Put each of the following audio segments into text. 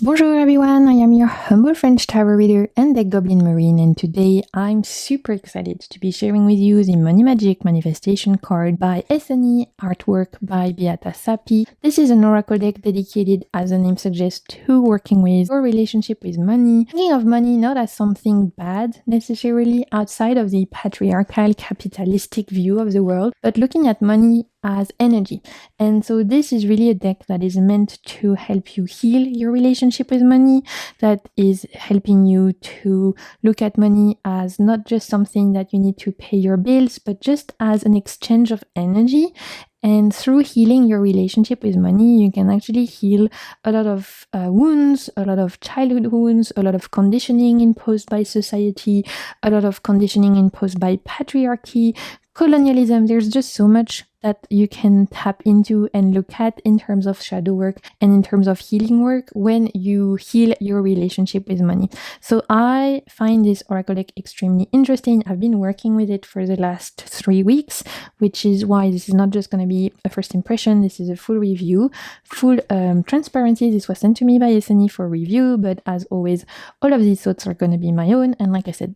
Bonjour everyone, I am your humble French tarot reader and deck goblin marine, and today I'm super excited to be sharing with you the Money Magic Manifestation card by Ethony, artwork by Beata Sapi. This is an oracle deck dedicated, as the name suggests, to working with your relationship with money. Thinking of money not as something bad necessarily outside of the patriarchal capitalistic view of the world, but looking at money as energy. And so this is really a deck that is meant to help you heal your relationship with money, that is helping you to look at money as not just something that you need to pay your bills, but just as an exchange of energy. And through healing your relationship with money, you can actually heal a lot of wounds, a lot of childhood wounds, a lot of conditioning imposed by society, a lot of conditioning imposed by patriarchy, colonialism. There's just so much that you can tap into and look at in terms of shadow work and in terms of healing work when you heal your relationship with money. So I find this oracle deck extremely interesting. I've been working with it for the last 3 weeks, which is why this is not just going to be a first impression. This is a full review, full transparency. This was sent to me by Ethony for review, but as always, all of these thoughts are going to be my own. And like I said,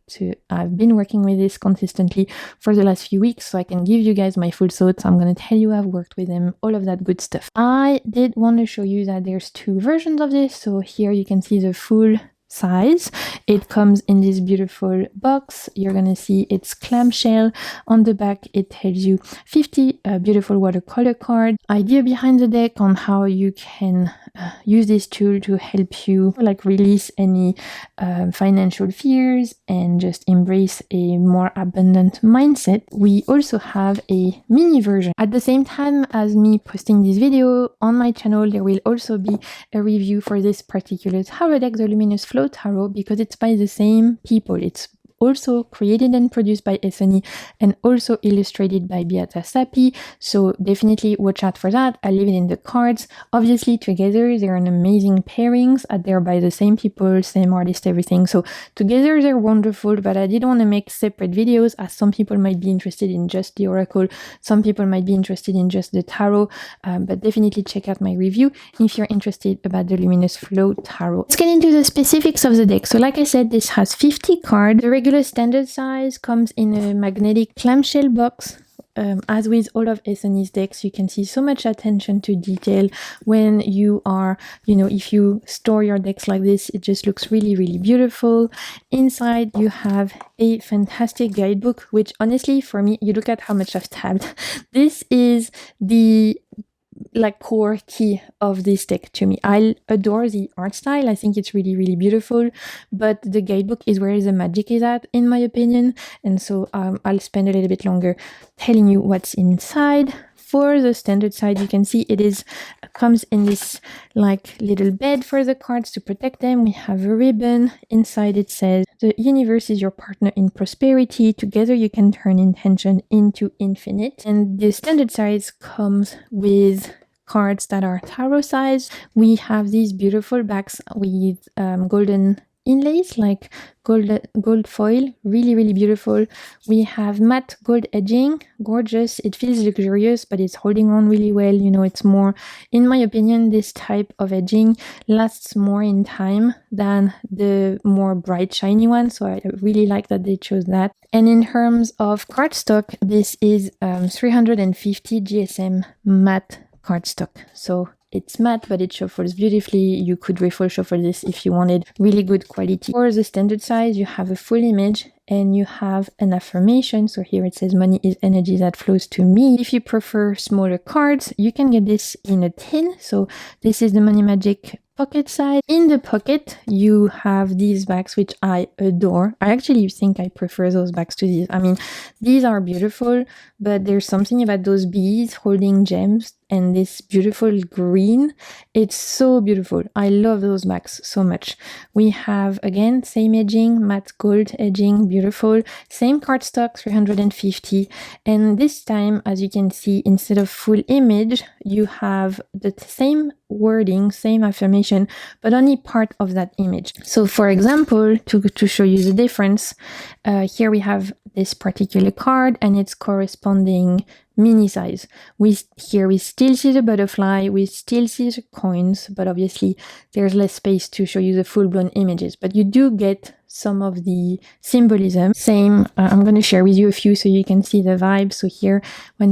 I've been working with this consistently for the last few weeks, so I can give you guys my full thoughts. I'm going to tell you I've worked with them, all of that good stuff. I did want to show you that there's 2 versions of this. So here you can see the full size. It comes in this beautiful box. You're gonna see it's clamshell. On the back it tells you 50 beautiful watercolor cards, idea behind the deck on how you can use this tool to help you release any financial fears and just embrace a more abundant mindset. We also have a mini version. At the same time as me posting this video on my channel, there will also be a review for this particular tarot deck, the Luminous Flow Tarot, because it's by the same people. It's also created and produced by Ethony and also illustrated by Beata Sapi, so definitely watch out for that. I'll leave it in the cards. Obviously together they're an amazing pairings, they're by the same people, same artist, everything, so together they're wonderful. But I didn't want to make separate videos, as some people might be interested in just the oracle, some people might be interested in just the tarot, but definitely check out my review if you're interested about the Luminous Flow Tarot. Let's get into the specifics of the deck. So like I said, this has 50 cards. The regular standard size comes in a magnetic clamshell box. As with all of Ethony's decks, you can see so much attention to detail when you are, if you store your decks like this, it just looks really, really beautiful. Inside you have a fantastic guidebook, which honestly for me, you look at how much I've tabbed. This is the core key of this deck to me. I adore the art style. I think it's really, really beautiful, but the guidebook is where the magic is at, in my opinion. And so I'll spend a little bit longer telling you what's inside. For the standard side, you can see it comes in this little bed for the cards to protect them. We have a ribbon. Inside it says, the universe is your partner in prosperity. Together you can turn intention into infinite. And the standard size comes with cards that are tarot size. We have these beautiful backs with golden inlays, like gold foil, really, really beautiful. We have matte gold edging, gorgeous. It feels luxurious, but it's holding on really well. It's more, in my opinion, this type of edging lasts more in time than the more bright shiny one, so I really like that they chose that. And in terms of cardstock, this is 350 GSM matte cardstock, so it's matte, but it shuffles beautifully. You could refill shuffle this if you wanted really good quality. For the standard size, you have a full image and you have an affirmation. So here it says, money is energy that flows to me. If you prefer smaller cards, you can get this in a tin. So this is the Money Magic pocket size. In the pocket, you have these bags, which I adore. I actually think I prefer those bags to these. I mean, these are beautiful, but there's something about those bees holding gems and this beautiful green. It's so beautiful. I love those bags so much. We have, again, same edging, matte gold edging, beautiful. Same cardstock, 350. And this time, as you can see, instead of full image, you have the same wording, same affirmation, but only part of that image. So for example, to show you the difference, here we have this particular card and its corresponding mini size. Here we still see the butterfly, we still see the coins, but obviously there's less space to show you the full-blown images, but you do get some of the symbolism. Same, I'm going to share with you a few so you can see the vibe. So here,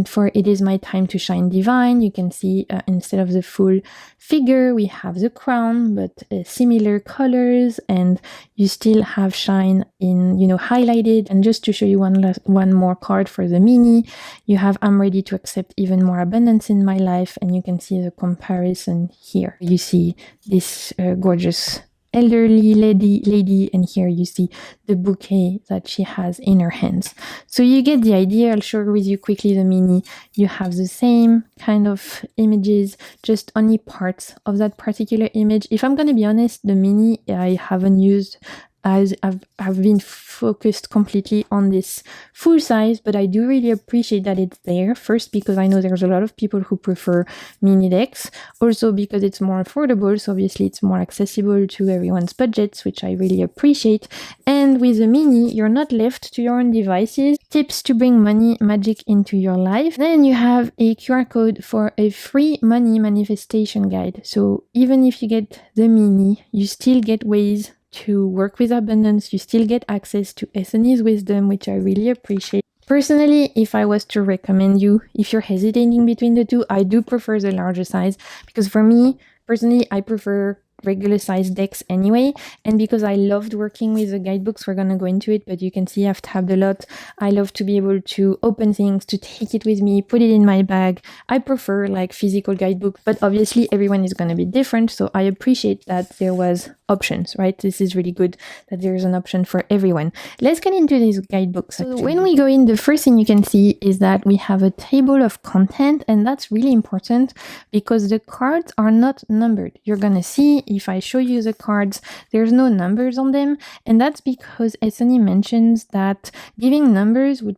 for it is my time to shine divine, you can see instead of the full figure, we have the crown, but similar colors, and you still have shine in, highlighted. And just to show you one more card for the mini, you have I'm ready to accept even more abundance in my life, and you can see the comparison here. You see this gorgeous elderly lady, and here you see the bouquet that she has in her hands. So you get the idea. I'll share with you quickly the mini. You have the same kind of images, just only parts of that particular image. If I'm going to be honest, the mini I haven't used, as I've been focused completely on this full size, but I do really appreciate that it's there. First, because I know there's a lot of people who prefer mini decks. Also because it's more affordable, so obviously it's more accessible to everyone's budgets, which I really appreciate. And with the mini, you're not left to your own devices. Tips to bring money magic into your life. Then you have a QR code for a free money manifestation guide. So even if you get the mini, you still get ways to work with abundance. You still get access to Ethony's wisdom, which I really appreciate. Personally, if I was to recommend you, if you're hesitating between the two, I do prefer the larger size, because for me, personally, I prefer regular size decks anyway, and because I loved working with the guidebooks, we're gonna go into it, but you can see I've tabbed a lot. I love to be able to open things, to take it with me, put it in my bag. I prefer like physical guidebook, but obviously everyone is gonna be different, so I appreciate that there was options, right? This is really good that there's an option for everyone. Let's get into these guidebooks. So when we go in, the first thing you can see is that we have a table of content, and that's really important because the cards are not numbered. You're gonna see, if I show you the cards, there's no numbers on them, and that's because Ethony mentions that giving numbers would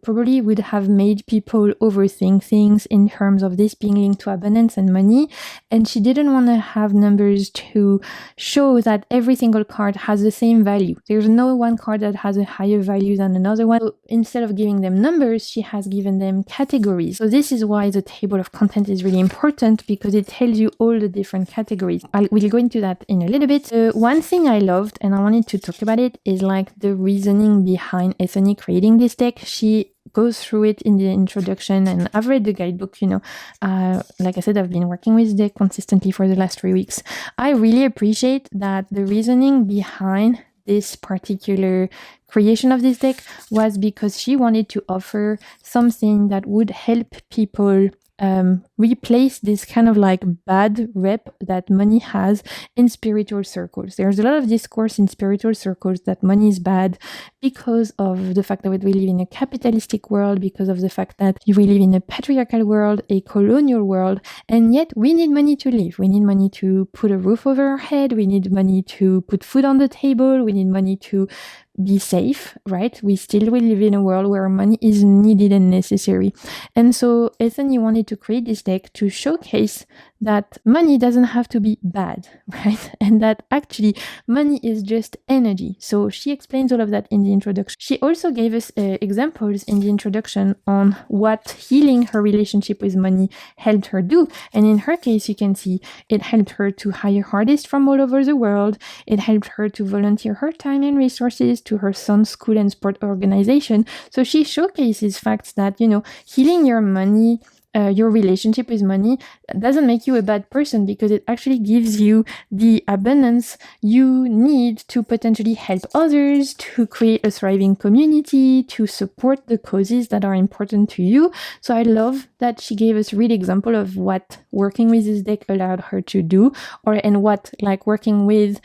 have made people overthink things in terms of this being linked to abundance and money, and she didn't want to have numbers to show that every single card has the same value. There's no one card that has a higher value than another one. So instead of giving them numbers, she has given them categories. So this is why the table of content is really important, because it tells you all the different categories. We'll go into that in a little bit. One thing I loved, and I wanted to talk about it, is like the reasoning behind Ethony creating this deck. She goes through it in the introduction, and I've read the guidebook, like I said, I've been working with deck consistently for the last 3 weeks. I really appreciate that the reasoning behind this particular creation of this deck was because she wanted to offer something that would help people replace this kind of like bad rep that money has in spiritual circles. There's a lot of discourse in spiritual circles that money is bad because of the fact that we live in a capitalistic world, because of the fact that we live in a patriarchal world, a colonial world, and yet we need money to live. We need money to put a roof over our head. We need money to put food on the table. We need money to be safe, right? We still will live in a world where money is needed and necessary. And so Ethony wanted to create this deck to showcase that money doesn't have to be bad, right? And that actually money is just energy. So she explains all of that in the introduction. She also gave us examples in the introduction on what healing her relationship with money helped her do. And in her case, you can see it helped her to hire artists from all over the world. It helped her to volunteer her time and resources to her son's school and sport organization. So she showcases facts that, healing your money, your relationship with money doesn't make you a bad person, because it actually gives you the abundance you need to potentially help others, to create a thriving community, to support the causes that are important to you. So I love that she gave us a real example of what working with this deck allowed her to do, and what like working with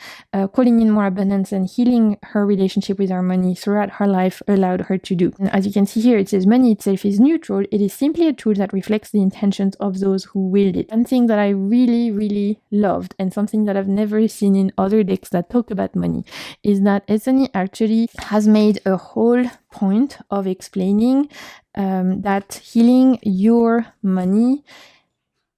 calling in more abundance and healing her relationship with our money throughout her life allowed her to do. And as you can see here, it says money itself is neutral. It is simply a tool that reflects the intentions of those who wield it. One thing that I really, really loved, and something that I've never seen in other decks that talk about money, is that Ethony actually has made a whole point of explaining that healing your money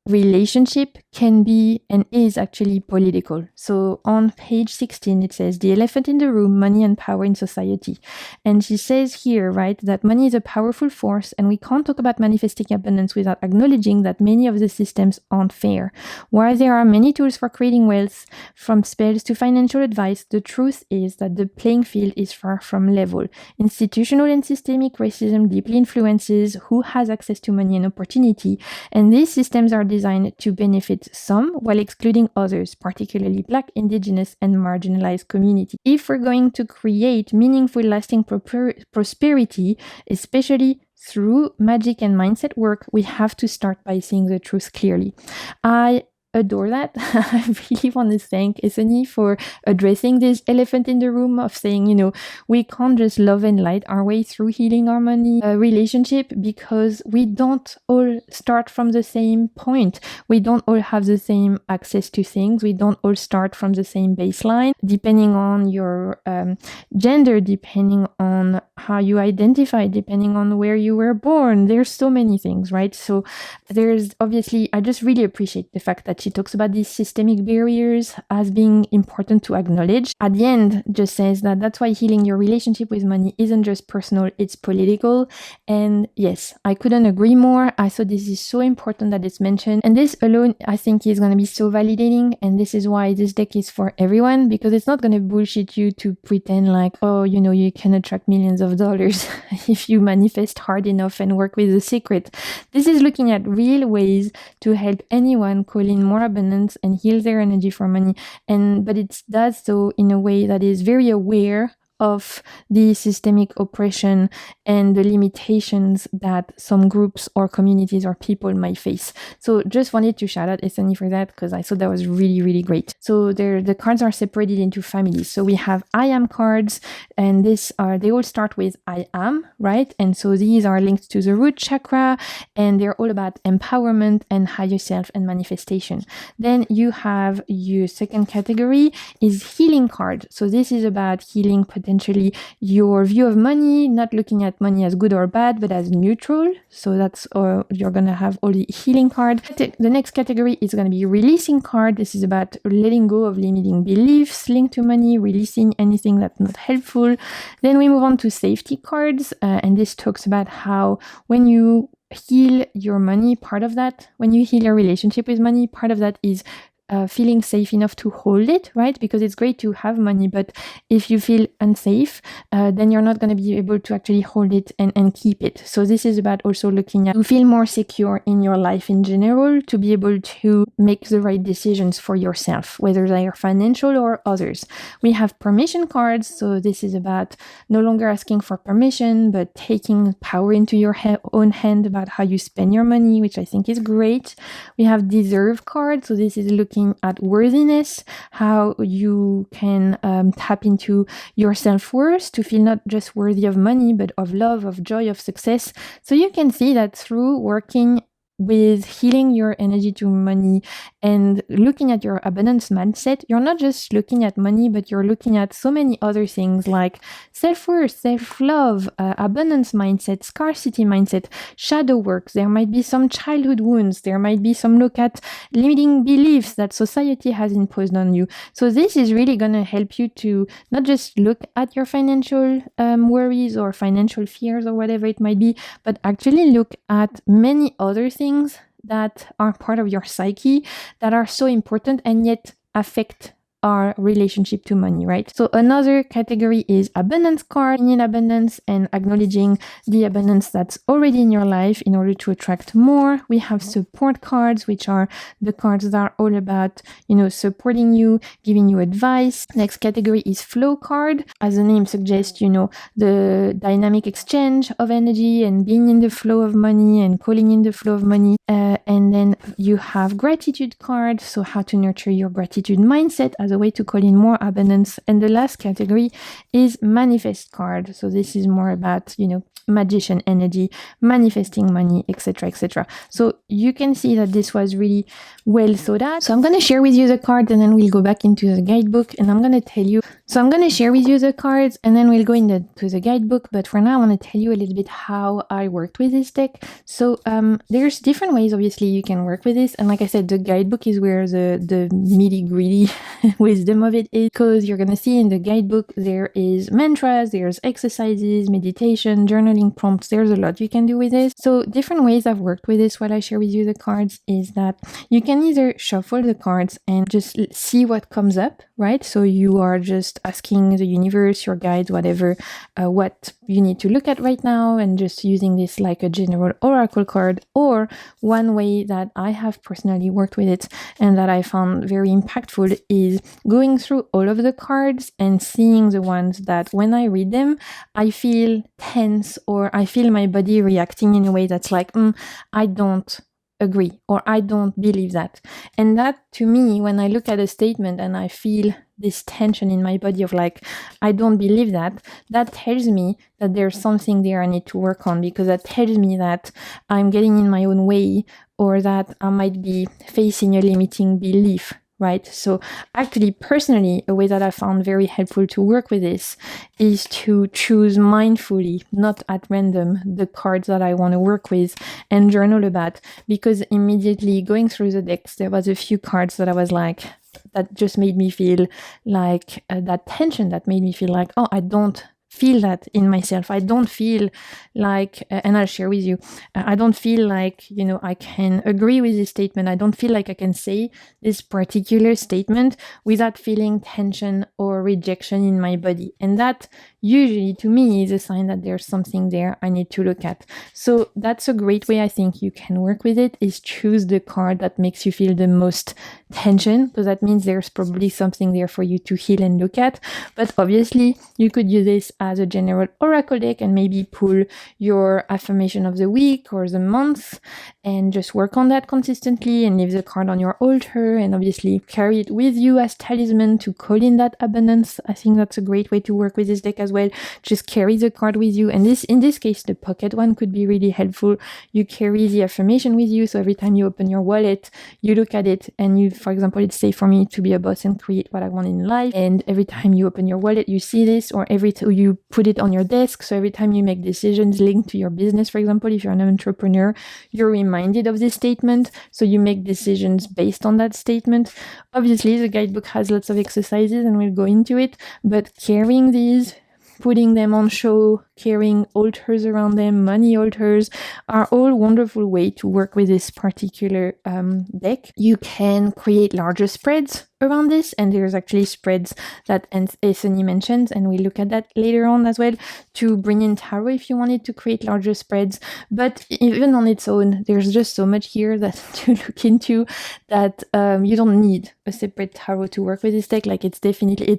relationship can be and is actually political. So on page 16, it says, the elephant in the room, money and power in society. And she says here, right, that money is a powerful force, and we can't talk about manifesting abundance without acknowledging that many of the systems aren't fair. While there are many tools for creating wealth, from spells to financial advice, the truth is that the playing field is far from level. Institutional and systemic racism deeply influences who has access to money and opportunity, and these systems are designed to benefit some while excluding others, particularly Black, Indigenous, and marginalized communities. If we're going to create meaningful, lasting prosperity, especially through magic and mindset work, we have to start by seeing the truth clearly. I adore that. I really want to thank Ethony for addressing this elephant in the room of saying, you know, we can't just love and light our way through healing our money relationship, because we don't all start from the same point. We don't all have the same access to things. We don't all start from the same baseline, depending on your gender, depending on how you identify, depending on where you were born. There's so many things, right? So there's obviously, I just really appreciate the fact that she talks about these systemic barriers as being important to acknowledge. At the end, just says that that's why healing your relationship with money isn't just personal, it's political. And yes, I couldn't agree more. I thought this is so important that it's mentioned. And this alone, I think, is going to be so validating. And this is why this deck is for everyone, because it's not going to bullshit you to pretend like, oh, you know, you can attract millions of dollars if you manifest hard enough and work with the secret. This is looking at real ways to help anyone call in more abundance and heal their energy for money, but it does so in a way that is very aware of the systemic oppression and the limitations that some groups or communities or people might face. So just wanted to shout out Ethony for that, because I thought that was really, really great. So the cards are separated into families. So we have I am cards, and they all start with I am, right? And so these are linked to the root chakra, and they're all about empowerment and higher self and manifestation. Then you have your second category is healing card. So this is about healing potentially your view of money, not looking at money as good or bad, but as neutral. So that's you're going to have all the healing card. The next category is going to be releasing card. This is about letting go of limiting beliefs linked to money, releasing anything that's not helpful. Then we move on to safety cards, and this talks about how when you heal your money, when you heal your relationship with money, part of that is feeling safe enough to hold it, right? Because it's great to have money, but if you feel unsafe, then you're not going to be able to actually hold it and keep it. So this is about also looking at to feel more secure in your life in general, to be able to make the right decisions for yourself, whether they are financial or others. We have permission cards. So this is about no longer asking for permission, but taking power into your own hand about how you spend your money, which I think is great. We have deserve cards. So this is looking at worthiness, how you can tap into your self-worth to feel not just worthy of money, but of love, of joy, of success. So you can see that through working with healing your energy to money and looking at your abundance mindset, you're not just looking at money, but you're looking at so many other things like self-worth, self-love, abundance mindset, scarcity mindset, shadow work. There might be some childhood wounds. There might be some look at limiting beliefs that society has imposed on you. So this is really going to help you to not just look at your financial worries or financial fears or whatever it might be, but actually look at many other things that are part of your psyche that are so important and yet affect our relationship to money, right? So another category is abundance card, in abundance and acknowledging the abundance that's already in your life in order to attract more. We have support cards, which are the cards that are all about, supporting you, giving you advice. Next category is flow card. As the name suggests, the dynamic exchange of energy and being in the flow of money and calling in the flow of money. And then you have gratitude card. So how to nurture your gratitude mindset as a way to call in more abundance. And the last category is manifest card. So this is more about, magician energy, manifesting money, etc., etc. So you can see that this was really well thought out. So I'm going to share with you the cards and then we'll go back into the guidebook and I'm going to tell you. So I'm going to share with you the cards and then we'll go into the guidebook. But for now, I want to tell you a little bit how I worked with this deck. So there's different ways, obviously, you can work with this. And like I said, the guidebook is where the meaty, greedy wisdom of it is, because you're going to see in the guidebook, there is mantras, there's exercises, meditation, journaling prompts. There's a lot you can do with this. So different ways I've worked with this while I share with you the cards is that you can either shuffle the cards and just see what comes up, right? So you are just asking the universe, your guides, whatever, what you need to look at right now and just using this like a general oracle card. Or one way that I have personally worked with it and that I found very impactful is going through all of the cards and seeing the ones that when I read them, I feel tense or I feel my body reacting in a way that's like, I don't agree or I don't believe that. And that to me, when I look at a statement and I feel this tension in my body of like, I don't believe that, that tells me that there's something there I need to work on, because that tells me that I'm getting in my own way or that I might be facing a limiting belief. Right? So actually, personally, a way that I found very helpful to work with this is to choose mindfully, not at random, the cards that I want to work with and journal about, because immediately going through the decks, there was a few cards that I was like, that just made me feel like that tension, that made me feel like, oh, I don't feel that in myself. I don't feel like, and I'll share with you, I don't feel like, I can agree with this statement. I don't feel like I can say this particular statement without feeling tension or rejection in my body. And that usually to me is a sign that there's something there I need to look at. So that's a great way I think you can work with it, is choose the card that makes you feel the most tension, because that means there's probably something there for you to heal and look at. But obviously you could use this as a general oracle deck and maybe pull your affirmation of the week or the month and just work on that consistently and leave the card on your altar and obviously carry it with you as talisman to call in that abundance. I think that's a great way to work with this deck as well. Just carry the card with you, and in this case the pocket one could be really helpful. You carry the affirmation with you, so every time you open your wallet you look at it and you, for example, it's safe for me to be a boss and create what I want in life, and every time you open your wallet you see this, or every time you put it on your desk, so every time you make decisions linked to your business, for example, if you're an entrepreneur, you're reminded of this statement, so you make decisions based on that statement. Obviously the guidebook has lots of exercises and we'll go into it, but carrying these, putting them on show, carrying altars around them, money altars, are all wonderful way to work with this particular deck. You can create larger spreads around this, and there's actually spreads that Ethony mentions, and we'll look at that later on as well, to bring in tarot if you wanted to create larger spreads. But even on its own, there's just so much here that to look into that you don't need a separate tarot to work with this deck. Like it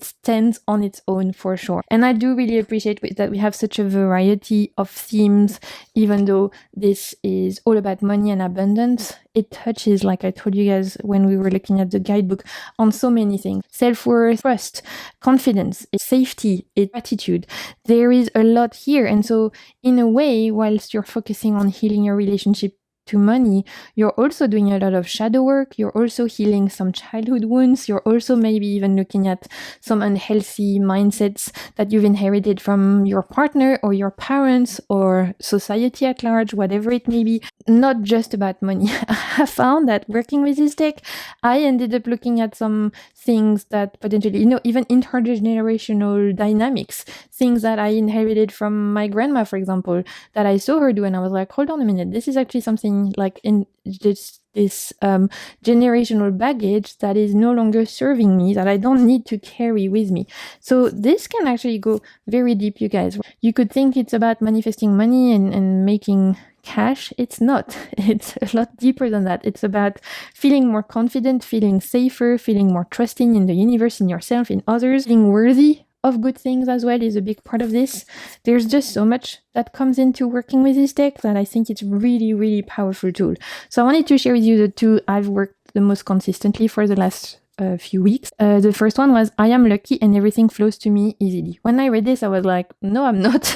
stands on its own for sure. And I do really appreciate that we have such a variety of themes, even though this is all about money and abundance. It touches, like I told you guys when we were looking at the guidebook, on so many things: self-worth, trust, confidence, safety, gratitude. There is a lot here. And so in a way, whilst you're focusing on healing your relationship to money, you're also doing a lot of shadow work. You're also healing some childhood wounds. You're also maybe even looking at some unhealthy mindsets that you've inherited from your partner or your parents or society at large, whatever it may be. Not just about money. I found that working with this deck, I ended up looking at some things that potentially, even intergenerational dynamics, things that I inherited from my grandma, for example, that I saw her do, and I was like, hold on a minute, this is actually something like in this generational baggage that is no longer serving me, that I don't need to carry with me. So this can actually go very deep, you guys. You could think it's about manifesting money and making cash. It's not. It's a lot deeper than that. It's about feeling more confident, feeling safer, feeling more trusting in the universe, in yourself, in others, feeling worthy of good things as well is a big part of this. There's just so much that comes into working with this deck that I think it's really, really powerful tool. So I wanted to share with you the two I've worked the most consistently for the last few weeks. The first one was, I am lucky and everything flows to me easily. When I read this, I was like, no, I'm not.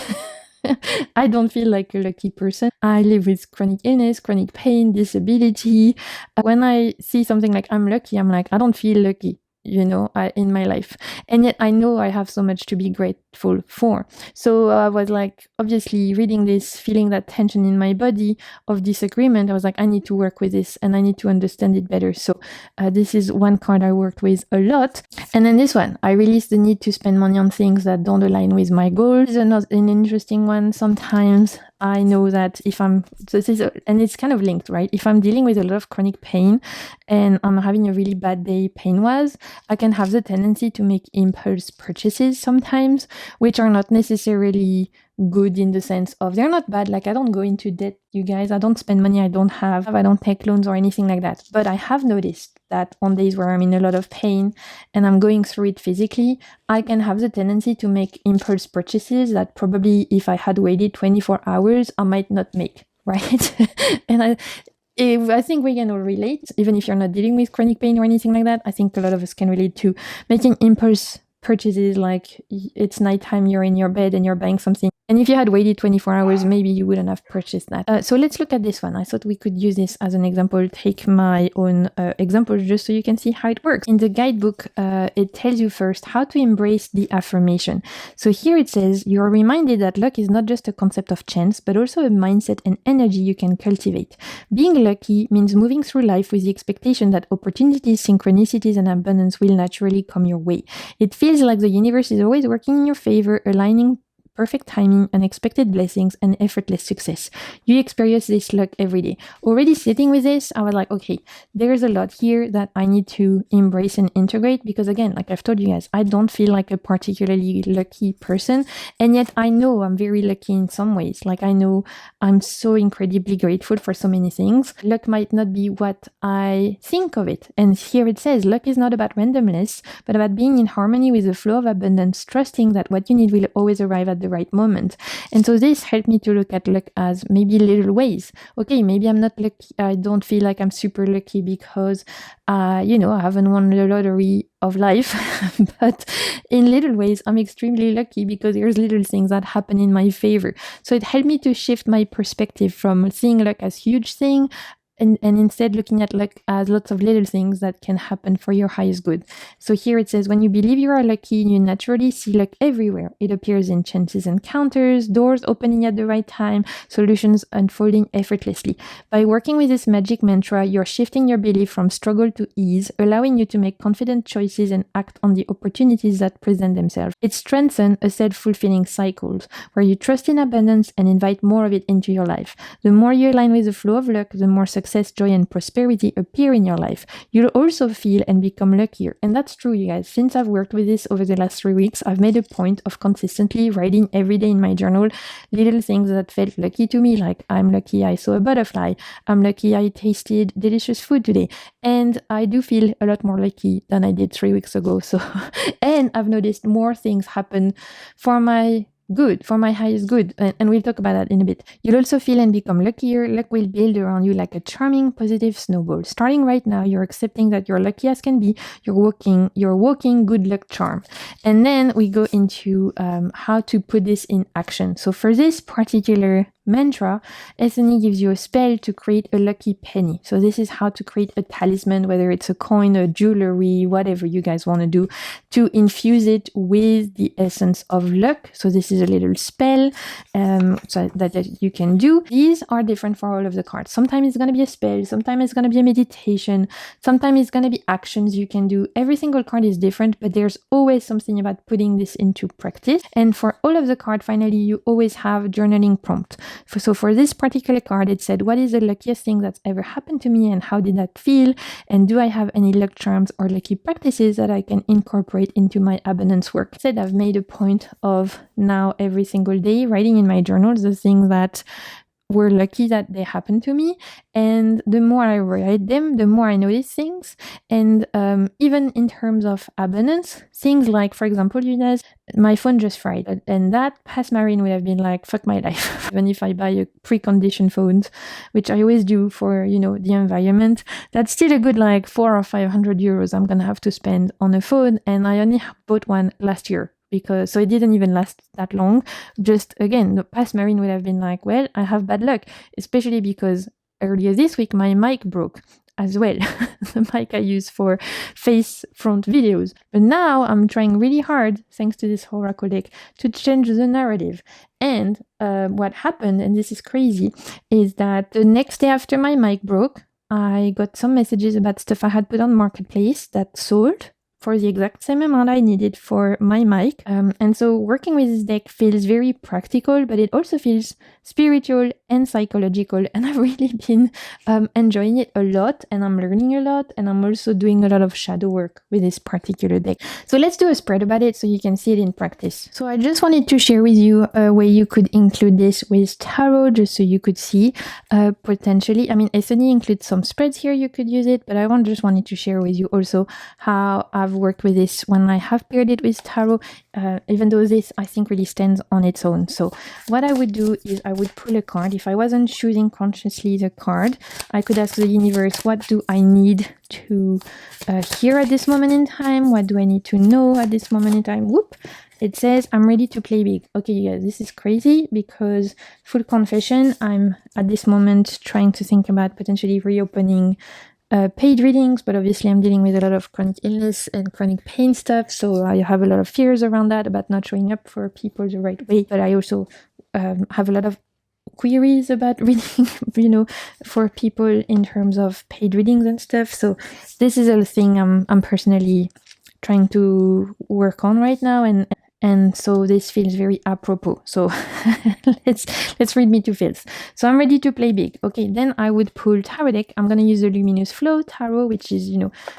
I don't feel like a lucky person. I live with chronic illness, chronic pain, disability. When I see something like I'm lucky, I'm like, I don't feel lucky, in my life. And yet I know I have so much to be grateful for. So I was like, obviously reading this, feeling that tension in my body of disagreement, I was like, I need to work with this and I need to understand it better. So this is one card I worked with a lot. And then this one, I released the need to spend money on things that don't align with my goals. This is an interesting one. Sometimes I know that and it's kind of linked, right? If I'm dealing with a lot of chronic pain and I'm having a really bad day pain-wise, I can have the tendency to make impulse purchases sometimes, which are not necessarily good in the sense of they're not bad. Like I don't go into debt, you guys. I don't spend money I don't have. I don't take loans or anything like that. But I have noticed that on days where I'm in a lot of pain and I'm going through it physically, I can have the tendency to make impulse purchases that probably if I had waited 24 hours, I might not make, right? And I think we can all relate, even if you're not dealing with chronic pain or anything like that. I think a lot of us can relate to making impulse purchases, like it's nighttime, you're in your bed and you're buying something. And if you had waited 24 hours, maybe you wouldn't have purchased that. So let's look at this one. I thought we could use this as an example, take my own example just so you can see how it works. In the guidebook, it tells you first how to embrace the affirmation. So here it says, you're reminded that luck is not just a concept of chance, but also a mindset and energy you can cultivate. Being lucky means moving through life with the expectation that opportunities, synchronicities, and abundance will naturally come your way. It feels like the universe is always working in your favor, aligning perfect timing, unexpected blessings, and effortless success. You experience this luck every day. Already sitting with this, I was like, okay, there's a lot here that I need to embrace and integrate because again, like I've told you guys, I don't feel like a particularly lucky person. And yet I know I'm very lucky in some ways. Like I know I'm so incredibly grateful for so many things. Luck might not be what I think of it. And here it says, luck is not about randomness, but about being in harmony with the flow of abundance, trusting that what you need will always arrive at the right moment. And so this helped me to look at luck as maybe little ways. Okay, maybe I'm not lucky. I don't feel like I'm super lucky because, I haven't won the lottery of life. But in little ways, I'm extremely lucky because there's little things that happen in my favor. So it helped me to shift my perspective from seeing luck as huge thing and instead looking at luck as lots of little things that can happen for your highest good. So here it says, when you believe you are lucky, you naturally see luck everywhere. It appears in chances, encounters, doors opening at the right time, solutions unfolding effortlessly. By working with this magic mantra, you're shifting your belief from struggle to ease, allowing you to make confident choices and act on the opportunities that present themselves. It strengthens a self-fulfilling cycle where you trust in abundance and invite more of it into your life. The more you align with the flow of luck, the more success, joy, and prosperity appear in your life. You'll also feel and become luckier. And that's true, you guys. Since I've worked with this over the last 3 weeks, I've made a point of consistently writing every day in my journal little things that felt lucky to me, like I'm lucky I saw a butterfly, I'm lucky I tasted delicious food today. And I do feel a lot more lucky than I did 3 weeks ago. So, and I've noticed more things happen for my good, for my highest good. And we'll talk about that in a bit. You'll also feel and become luckier. Luck will build around you like a charming, positive snowball. Starting right now, you're accepting that you're lucky as can be. You're walking good luck charm. And then we go into how to put this in action. So for this particular mantra, Ethony gives you a spell to create a lucky penny. So this is how to create a talisman, whether it's a coin, a jewelry, whatever you guys want to do, to infuse it with the essence of luck. So this is a little spell so that you can do. These are different for all of the cards. Sometimes it's going to be a spell, sometimes it's going to be a meditation, sometimes it's going to be actions you can do. Every single card is different, but there's always something about putting this into practice. And for all of the cards, finally, you always have journaling prompt. So for this particular card, it said, what is the luckiest thing that's ever happened to me and how did that feel? And do I have any luck charms or lucky practices that I can incorporate into my abundance work? I said I've made a point of now every single day writing in my journals the things that were lucky that they happened to me. And the more I write them, the more I notice things. And even in terms of abundance, things like, for example, you guys, my phone just fried. And that past Marine would have been like, fuck my life. Even if I buy a preconditioned phone, which I always do for, the environment, that's still a good like 400 or 500 euros I'm going to have to spend on a phone. And I only bought one last year. because so it didn't even last that long. Just again, the past Marine would have been like, well, I have bad luck, especially because earlier this week my mic broke as well. The mic I use for face front videos. But now I'm trying really hard, thanks to this Oracle deck, to change the narrative. And what happened, and this is crazy, is that the next day after my mic broke, I got some messages about stuff I had put on Marketplace that sold for the exact same amount I needed for my mic. And so working with this deck feels very practical, but it also feels spiritual and psychological. And I've really been enjoying it a lot, and I'm learning a lot, and I'm also doing a lot of shadow work with this particular deck. So let's do a spread about it so you can see it in practice. So I just wanted to share with you a way you could include this with tarot, just so you could see potentially. I mean, Ethony includes some spreads here, you could use it, but I just wanted to share with you also how I've worked with this when I have paired it with tarot, even though this I think really stands on its own. So what I would do is I would pull a card. If I wasn't choosing consciously the card, I could ask the universe, what do I need to hear at this moment in time? What do I need to know at this moment in time? Whoop! It says, I'm ready to play big. Okay, you guys, this is crazy because, full confession, I'm at this moment trying to think about potentially reopening paid readings, but obviously I'm dealing with a lot of chronic illness and chronic pain stuff, so I have a lot of fears around that, about not showing up for people the right way. But I also have a lot of queries about reading, for people in terms of paid readings and stuff. So this is a thing I'm personally trying to work on right now, and so this feels very apropos. So let's read me to feels. So I'm ready to play big. Okay, then I would pull tarot deck. I'm gonna use the Luminous Flow Tarot, which is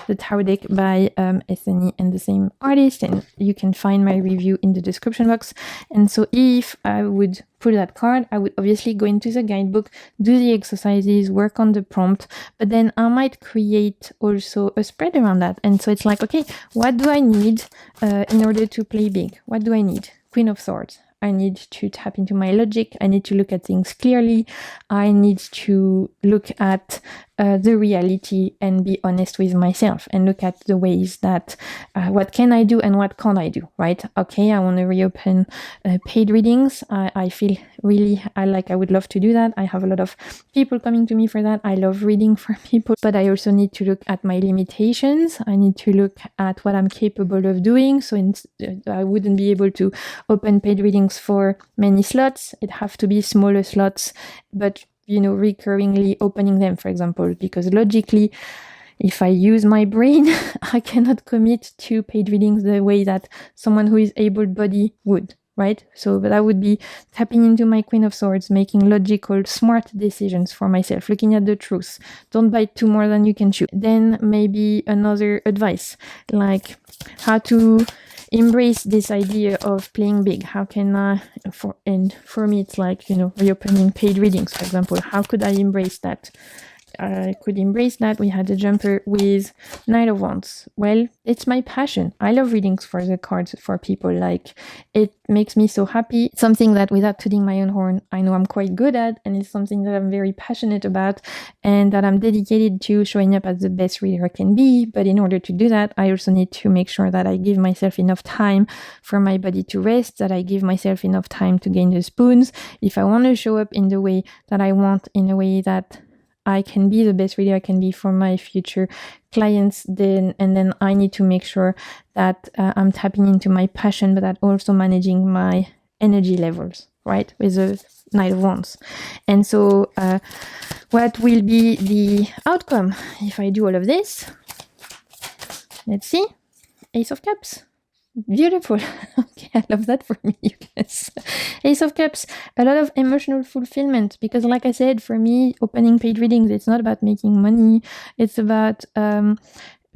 the tarot deck by Ethony and the same artist, and you can find my review in the description box. And so if I would pull that card, I would obviously go into the guidebook, do the exercises, work on the prompt, but then I might create also a spread around that. And so it's like, okay, what do I need in order to play big? What do I need? Queen of Swords. I need to tap into my logic. I need to look at things clearly. I need to look at the reality and be honest with myself and look at the ways that what can I do and what can't I do, right? Okay, I want to reopen paid readings. I feel really, I would love to do that. I have a lot of people coming to me for that. I love reading for people, but I also need to look at my limitations. I need to look at what I'm capable of doing. So I wouldn't be able to open paid readings for many slots. It have to be smaller slots, but recurringly opening them, for example, because logically, if I use my brain, I cannot commit to paid readings the way that someone who is able-bodied would, right? So that would be tapping into my Queen of Swords, making logical, smart decisions for myself, looking at the truth. Don't bite two more than you can chew. Then maybe another advice, like how to embrace this idea of playing big. How can I, for me, it's like, reopening paid readings, for example. How could I embrace that? I could embrace that. We had a jumper with Knight of Wands. Well, it's my passion. I love readings for the cards for people. Like, it makes me so happy. It's something that, without tooting my own horn, I know I'm quite good at, and it's something that I'm very passionate about and that I'm dedicated to showing up as the best reader I can be. But in order to do that, I also need to make sure that I give myself enough time for my body to rest, that I give myself enough time to gain the spoons. If I want to show up in the way that I want, in a way that I can be the best reader I can be for my future clients, then I need to make sure that I'm tapping into my passion, but that also managing my energy levels, right, with the Knight of Wands. And so what will be the outcome if I do all of this? Let's see. Ace of Cups. Beautiful. Okay, I love that for me, you guys. Ace of Cups, a lot of emotional fulfillment, because like I said, for me, opening paid readings, it's not about making money. It's about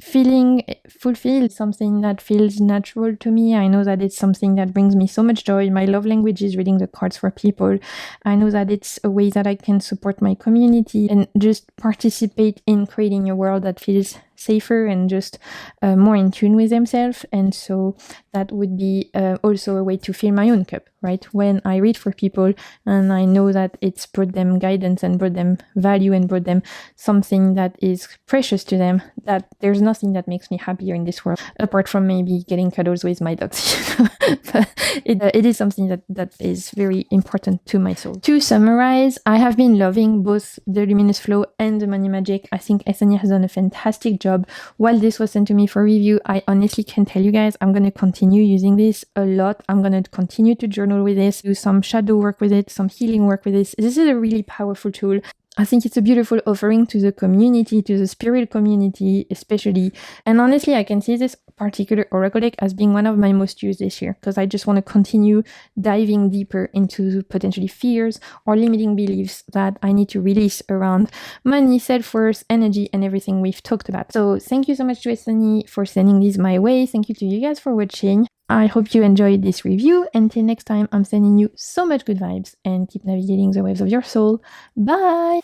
feeling fulfilled, something that feels natural to me. I know that it's something that brings me so much joy. My love language is reading the cards for people. I know that it's a way that I can support my community and just participate in creating a world that feels safer and just more in tune with themselves. And so that would be also a way to fill my own cup, right? When I read for people and I know that it's brought them guidance and brought them value and brought them something that is precious to them, that there's nothing that makes me happier in this world apart from maybe getting cuddles with my dogs. but it is something that is very important to my soul. To summarize, I have been loving both the Luminous Flow and the Money Magic. I think Ethony has done a fantastic job. While this was sent to me for review, I honestly can tell you guys, I'm going to continue using this a lot. I'm going to continue to journal with this, do some shadow work with it, some healing work with this. This is a really powerful tool. I think it's a beautiful offering to the community, to the spirit community especially. And honestly, I can see this particular oracle deck as being one of my most used this year, because I just want to continue diving deeper into potentially fears or limiting beliefs that I need to release around money, self-worth, energy, and everything we've talked about. So thank you so much to Ethony for sending these my way. Thank you to you guys for watching. I hope you enjoyed this review. Until next time, I'm sending you so much good vibes and keep navigating the waves of your soul. Bye!